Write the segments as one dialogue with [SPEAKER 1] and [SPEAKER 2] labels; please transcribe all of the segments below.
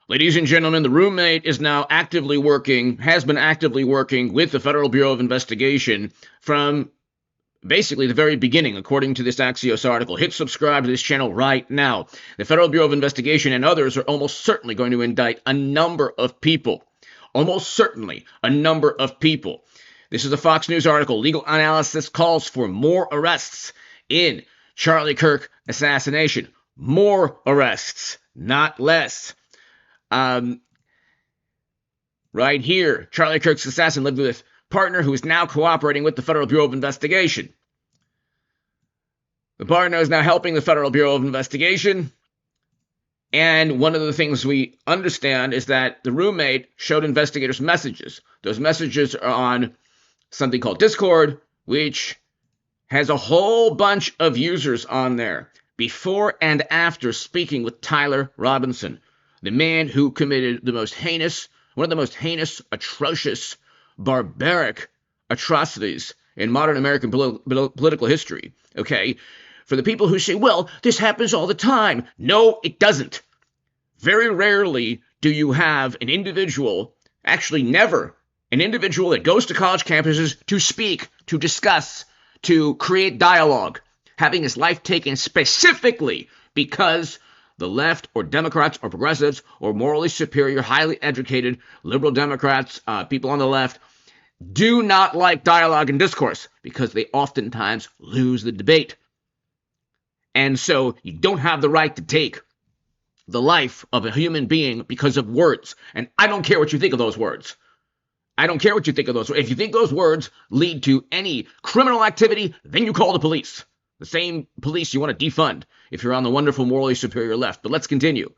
[SPEAKER 1] Ladies and gentlemen, the roommate is now actively working, has been actively working with the Federal Bureau of Investigation from basically the very beginning, according to this Axios article. Hit subscribe to this channel right now. The Federal Bureau of Investigation and others are almost certainly going to indict a number of people. Almost certainly a number of people. This is a Fox News article. Legal analysis calls for more arrests in Charlie Kirk assassination. More arrests, not less. Right here, Charlie Kirk's assassin lived with partner who is now cooperating with the Federal Bureau of Investigation. The partner is now helping the Federal Bureau of Investigation. And one of the things we understand is that the roommate showed investigators messages. Those messages are on something called Discord, which has a whole bunch of users on there before and after speaking with Tyler Robinson, the man who committed one of the most heinous, atrocious, barbaric atrocities in modern American political history, okay? For the people who say, well, this happens all the time. No, it doesn't. Very rarely do you have an individual, actually never, an individual that goes to college campuses to speak, to discuss, to create dialogue, having his life taken specifically because the left or Democrats or progressives or morally superior, highly educated liberal Democrats, people on the left, do not like dialogue and discourse because they oftentimes lose the debate. And so you don't have the right to take the life of a human being because of words. And I don't care what you think of those words. I don't care what you think of those words. If you think those words lead to any criminal activity, then you call the police. The same police you want to defund if you're on the wonderful, morally superior left. But let's continue.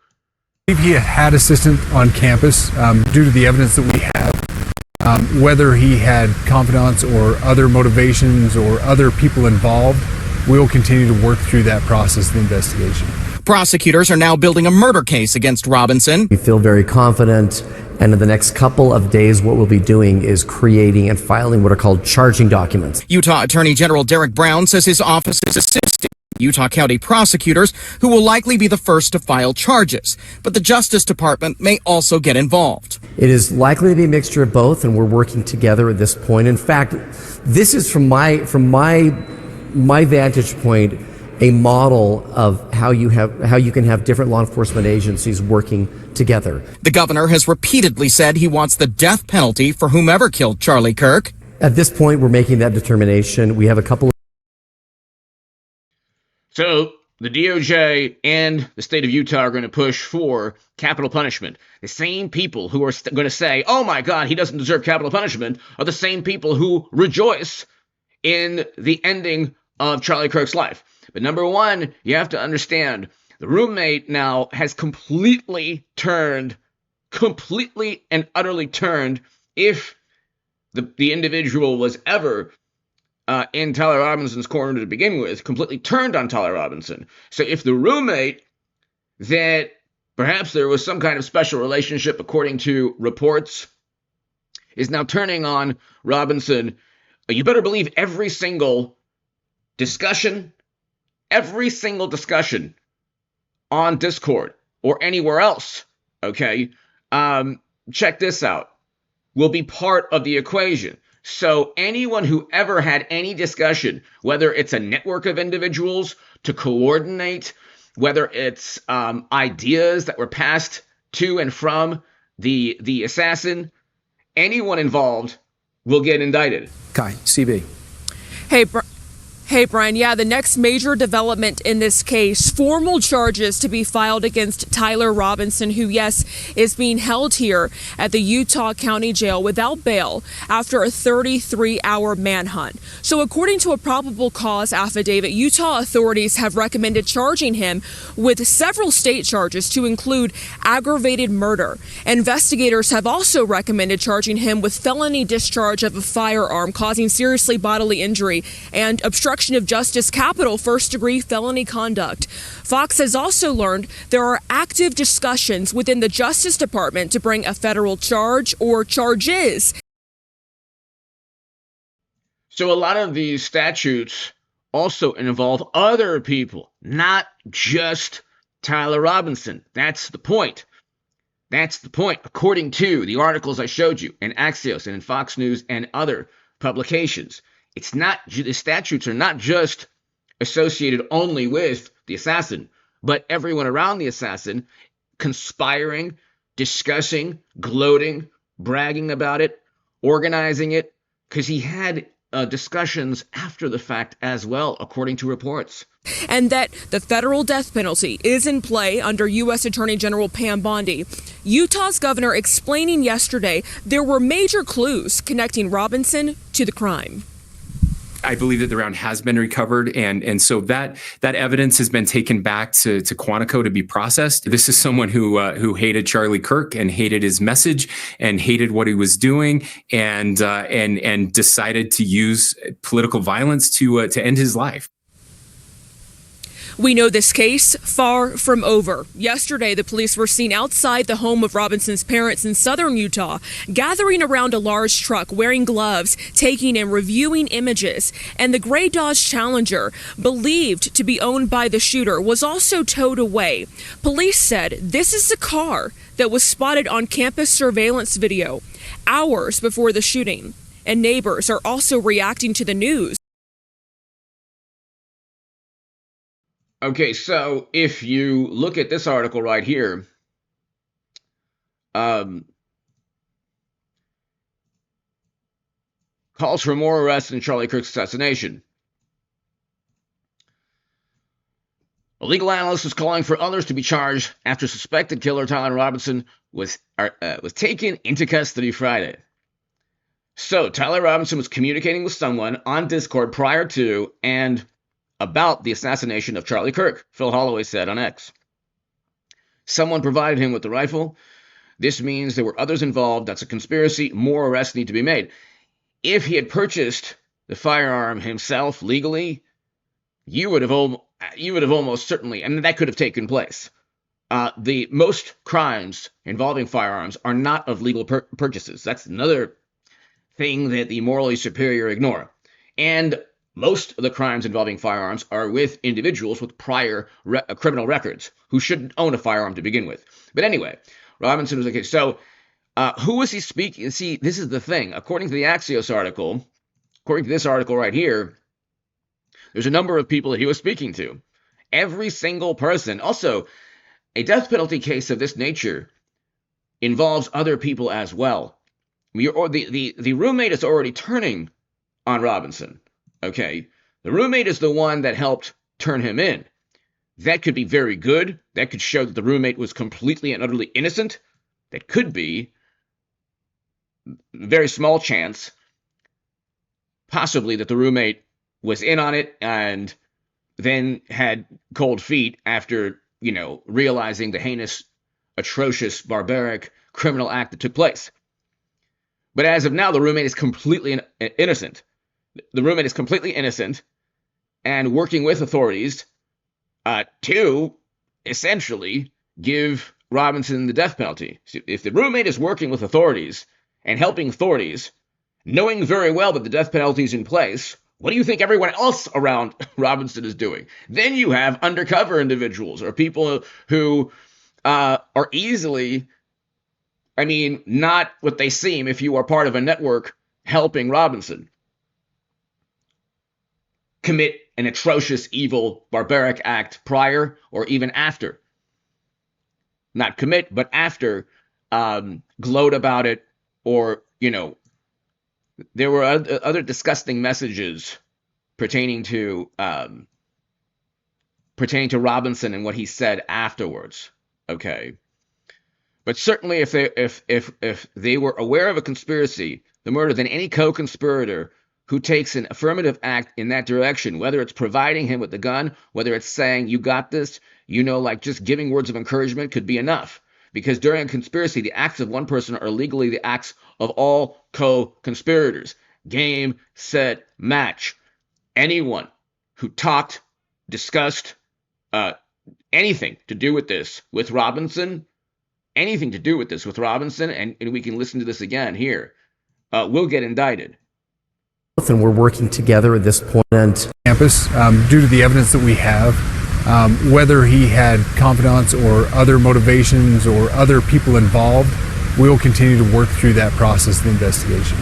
[SPEAKER 2] If he had assistant on campus due to the evidence that we have, whether he had confidants or other motivations or other people involved, we will continue to work through that process of the investigation.
[SPEAKER 3] Prosecutors are now building a murder case against Robinson.
[SPEAKER 4] We feel very confident, and in the next couple of days, what we'll be doing is creating and filing what are called charging documents.
[SPEAKER 3] Utah Attorney General Derek Brown says his office is assisting Utah County prosecutors who will likely be the first to file charges. But the Justice Department may also get involved.
[SPEAKER 4] It is likely to be a mixture of both, and we're working together at this point. In fact, this is from my vantage point, a model of how you can have different law enforcement agencies working together.
[SPEAKER 3] The governor has repeatedly said he wants the death penalty for whomever killed Charlie Kirk.
[SPEAKER 4] At this point, we're making that determination. We have a couple of...
[SPEAKER 1] So the DOJ and the state of Utah are going to push for capital punishment. The same people who are going to say, oh my God, he doesn't deserve capital punishment, are the same people who rejoice in the ending of Charlie Kirk's life. But number one, you have to understand, the roommate now has completely and utterly turned, if the individual was ever in Tyler Robinson's corner to begin with, completely turned on Tyler Robinson. So if the roommate, that perhaps there was some kind of special relationship according to reports, is now turning on Robinson, you better believe every single discussion on Discord or anywhere else, okay, check this out, will be part of the equation. So anyone who ever had any discussion, whether it's a network of individuals to coordinate, whether it's ideas that were passed to and from the assassin, anyone involved will get indicted.
[SPEAKER 2] Kai, CB.
[SPEAKER 5] Hey, Brian, yeah, the next major development in this case, formal charges to be filed against Tyler Robinson, who, yes, is being held here at the Utah County Jail without bail after a 33-hour manhunt. So according to a probable cause affidavit, Utah authorities have recommended charging him with several state charges to include aggravated murder. Investigators have also recommended charging him with felony discharge of a firearm causing seriously bodily injury and obstruction of justice, capital first-degree felony conduct. Fox has also learned there are active discussions within the Justice Department to bring a federal charge or charges.
[SPEAKER 1] So a lot of these statutes also involve other people, not just Tyler Robinson. That's the point. That's the point, according to the articles I showed you in Axios and in Fox News and other publications. It's not, the statutes are not just associated only with the assassin, but everyone around the assassin conspiring, discussing, gloating, bragging about it, organizing it, because he had discussions after the fact as well, according to reports.
[SPEAKER 5] And that the federal death penalty is in play under U.S. Attorney General Pam Bondi. Utah's governor explaining yesterday there were major clues connecting Robinson to the crime.
[SPEAKER 6] I believe that the round has been recovered, and so that evidence has been taken back to Quantico to be processed. This is someone who hated Charlie Kirk and hated his message and hated what he was doing, and decided to use political violence to end his life.
[SPEAKER 5] We know this case far from over. Yesterday, the police were seen outside the home of Robinson's parents in southern Utah, gathering around a large truck, wearing gloves, taking and reviewing images. And the gray Dodge Challenger, believed to be owned by the shooter, was also towed away. Police said this is the car that was spotted on campus surveillance video hours before the shooting. And neighbors are also reacting to the news.
[SPEAKER 1] Okay, so if you look at this article right here, calls for more arrests in Charlie Kirk's assassination. A legal analyst is calling for others to be charged after suspected killer Tyler Robinson was taken into custody Friday. So Tyler Robinson was communicating with someone on Discord prior to and about the assassination of Charlie Kirk, Phil Holloway said on X. Someone provided him with the rifle. This means there were others involved. That's a conspiracy. More arrests need to be made. If he had purchased the firearm himself legally, you would have almost certainly, and that could have taken place. The most crimes involving firearms are not of legal purchases. That's another thing that the morally superior ignore. And most of the crimes involving firearms are with individuals with prior criminal records who shouldn't own a firearm to begin with. But anyway, Robinson was okay. So who was he speaking? See, this is the thing. According to the Axios article, according to this article right here, there's a number of people that he was speaking to. Every single person. Also, a death penalty case of this nature involves other people as well. The roommate is already turning on Robinson. Okay, the roommate is the one that helped turn him in. That could be very good. That could show that the roommate was completely and utterly innocent. That could be very small chance, possibly, that the roommate was in on it and then had cold feet after, realizing the heinous, atrocious, barbaric criminal act that took place. But as of now, the roommate is completely innocent. The roommate is completely innocent and working with authorities to essentially give Robinson the death penalty. So if the roommate is working with authorities and helping authorities, knowing very well that the death penalty is in place, what do you think everyone else around Robinson is doing? Then you have undercover individuals or people who are easily, not what they seem if you are part of a network helping Robinson commit an atrocious, evil, barbaric act prior or even after. Not commit, but after, gloat about it, or, there were other disgusting messages pertaining to Robinson and what he said afterwards. Okay. But certainly if they were aware of a conspiracy, the murder, then any co-conspirator who takes an affirmative act in that direction, whether it's providing him with the gun, whether it's saying, you got this, just giving words of encouragement could be enough. Because during a conspiracy, the acts of one person are legally the acts of all co-conspirators. Game, set, match. Anyone who talked, discussed anything to do with this with Robinson, and we can listen to this again here, will get indicted.
[SPEAKER 4] And we're working together at this point. And
[SPEAKER 2] campus, due to the evidence that we have, Whether he had confidants or other motivations or other people involved, we will continue to work through that process of the investigation.